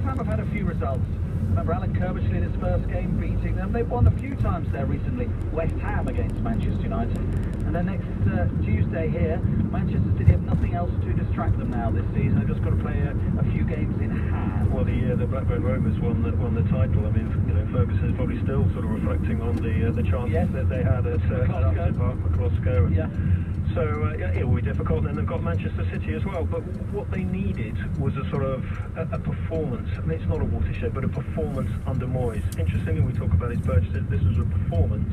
Ham have had a few results. Remember Alan Kirbishley in his first game beating them. They've won a few times there recently. West Ham against Manchester United. And then next Tuesday here, Manchester City have nothing else to distract them now this season. They've just got to play a few games in hand. Well, the Blackburn Rovers won the title. I mean, you know, Ferguson is probably still sort of reflecting on the chance that they had at Upton Park, McCloskey. Yeah. So it will be difficult, and then they've got Manchester City as well. But what they needed was a sort of a performance. I mean, it's not a watershed, but a performance under Moyes. Interestingly, we talk about his purchases. This was a performance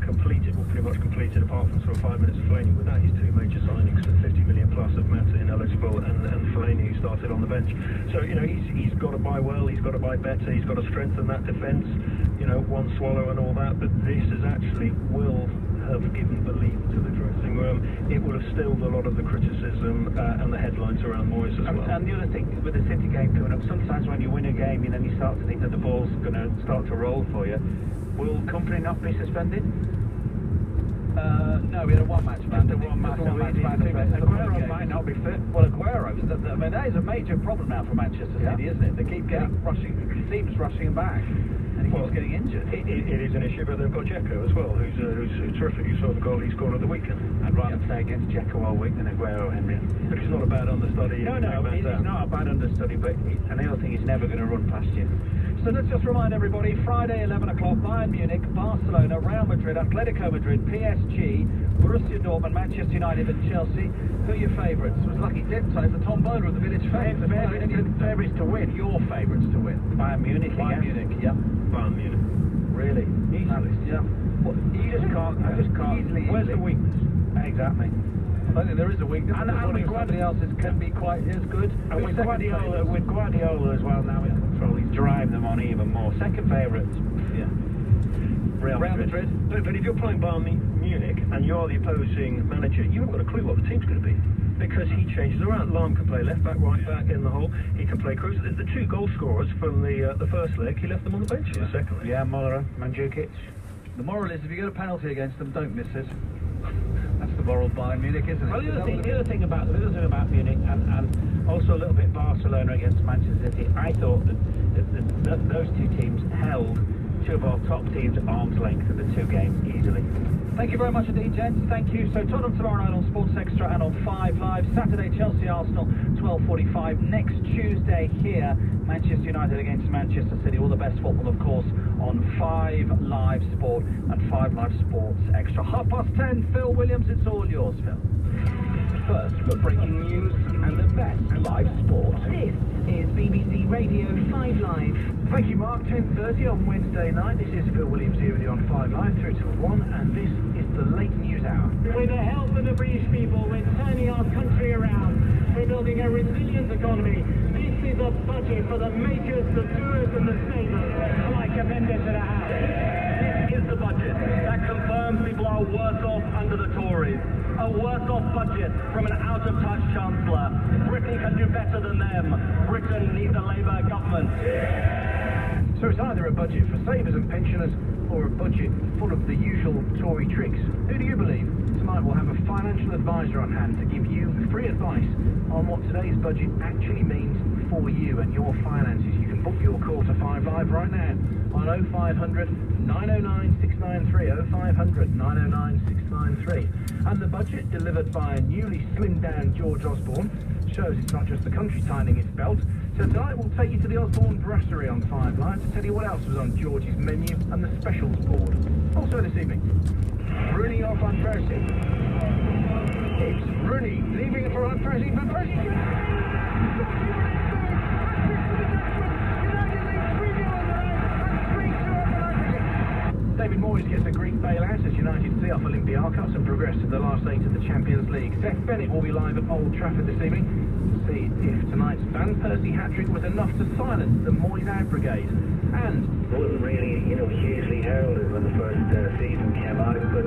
completed, or pretty much completed, apart from sort of 5 minutes of Fellaini, without his two major signings for 50 million plus of Mata ineligible and Fellaini, who started on the bench. So you know, he's got to buy well, he's got to buy better, he's got to strengthen that defence. You know, one swallow and all that. But this is actually will have given belief to the dressing room. It will have stilled a lot of the criticism and the headlines around Moyes as well. And the other thing, with the City game coming up, sometimes when you win a game, you know, you start to think that the ball's going to start to roll for you. Will Company not be suspended? No, we had a one-match ban. Aguero might not be fit. Well, Aguero, I mean, that is a major problem now for Manchester City, isn't it? They keep getting rushing, it seems rushing him back. And he keeps getting injured. It is an issue, but they've got Dzeko as well, who's terrific. You saw the goal he scored at the weekend. I'd rather play against Dzeko all week than Aguero, Henry. But he's not a bad understudy. No, he's not a bad understudy, but and the other thing, he's never going to run past you. So let's just remind everybody, Friday 11 o'clock, Bayern Munich, Barcelona, Real Madrid, Atletico Madrid, PSG, Borussia Dortmund, Manchester United and Chelsea. Who are your favourites? It was lucky dip ties, the Tom Bowler of the village favourites. Favourites to win. Your favourites to win? Bayern Munich, Bayern Munich, yeah. Bayern Munich. Really? Easily. Yeah. Well, I just can't. Easily. Where's the weakness? Exactly. I think there is a weakness. And with somebody else's can be quite as good. And with Guardiola as well now in control, he's driving them on even more. Second favourites. Yeah. Real Madrid. But if you're playing Bayern Munich and you're the opposing manager, you haven't got a clue what the team's going to be. Because he changes around. Lahm can play left back, right back, in the hole. He can play Cruz. The two goal scorers from the first leg, he left them on the bench for the second leg. Yeah, Muller, Mandzukic. The moral is, if you get a penalty against them, don't miss it. That's the moral Bayern Munich, isn't it? Well, the other thing about Munich and also a little bit Barcelona against Manchester City, I thought that those two teams held two of our top teams at arm's length in the two games easily. Thank you very much indeed, gents. Thank you. So Tottenham tomorrow night on Sports Extra and on 5 Live. Saturday, Chelsea Arsenal, 12:45. Next Tuesday here, Manchester United against Manchester City. All the best football, of course, on 5 Live Sport and 5 Live Sports Extra. 10:30, Phil Williams. It's all yours, Phil. First for breaking news and the best live sport. This is BBC Radio 5 Live. Thank you, Mark. 10:30 on Wednesday night. This is Phil Williams here with you on 5 Live through till 1, and this is the late news hour. With the help of the British people, we're turning our country around. We're building a resilient economy. This is a budget for the makers, the doers and the savers. I commend it to the House. This is the budget that confirms people are worse off under the Tories. A worse-off budget from an out-of-touch Chancellor. Britain can do better than them. Britain needs a Labour government. So it's either a budget for savers and pensioners or a budget full of the usual Tory tricks. Who do you believe? Tonight we'll have a financial advisor on hand to give you free advice on what today's budget actually means for you and your finances. You can book your call to 5 Live right now on 0500 909 693, 0500 909 693. And the budget, delivered by a newly slimmed down George Osborne, shows it's not just the country tightening its belt. So tonight we'll take you to the Osborne Brasserie on 5 Live to tell you what else was on George's menu and the specials board. Also this evening, Rooney or Van Persie? It's Rooney, leaving it for Van Persie. Van Persie! David Moyes gets a Greek bailout as United see off Olympiacos and progress to the last 8 of the Champions League. Seth Bennett will be live at Old Trafford this evening to see if tonight's Van Persie hat-trick was enough to silence the Moyes out brigade. And wasn't really, hugely heralded when the first season came out, but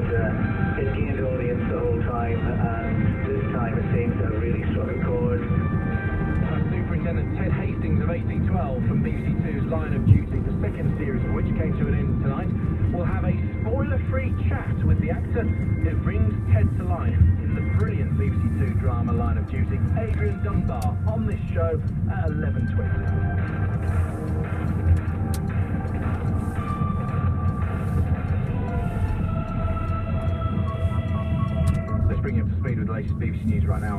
it gained audience the whole time, and this time it seems to have really struck a chord. Superintendent Ted Hastings of 1812 from BBC Two's Line of Duty, the second series of which came to an end tonight, will have a spoiler-free chat with the actor who brings Ted to life in the brilliant BBC Two drama Line of Duty, Adrian Dunbar, on this show at 11:20.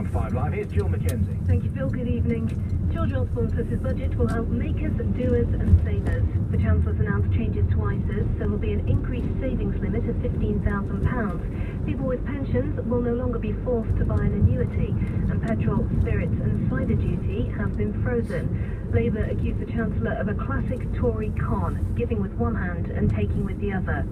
on 5 Live. Here's Jill Mackenzie. Thank you, Phil. Good evening. George Osborne says his budget will help makers, doers and savers. The Chancellor's announced changes to ISAs, so there will be an increased savings limit of £15,000. People with pensions will no longer be forced to buy an annuity, and petrol, spirits and cider duty have been frozen. Labour accused the Chancellor of a classic Tory con, giving with one hand and taking with the other.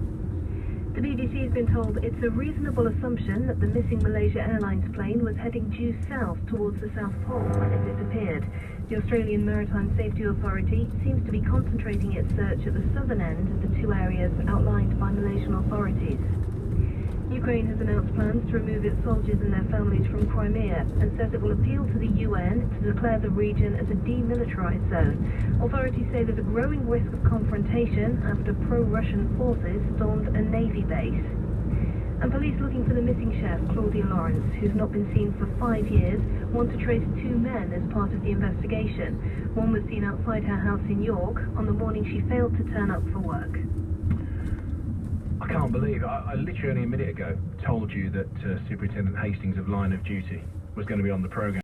The BBC has been told it's a reasonable assumption that the missing Malaysia Airlines plane was heading due south towards the South Pole when it disappeared. The Australian Maritime Safety Authority seems to be concentrating its search at the southern end of the two areas outlined by Malaysian authorities. Ukraine has announced plans to remove its soldiers and their families from Crimea and says it will appeal to the UN to declare the region as a demilitarized zone. Authorities say there's a growing risk of confrontation after pro-Russian forces stormed a Navy base. And police looking for the missing chef, Claudia Lawrence, who's not been seen for 5 years, want to trace 2 men as part of the investigation. One was seen outside her house in York on the morning she failed to turn up for work. I can't believe I literally only a minute ago told you that Superintendent Hastings of Line of Duty was going to be on the programme.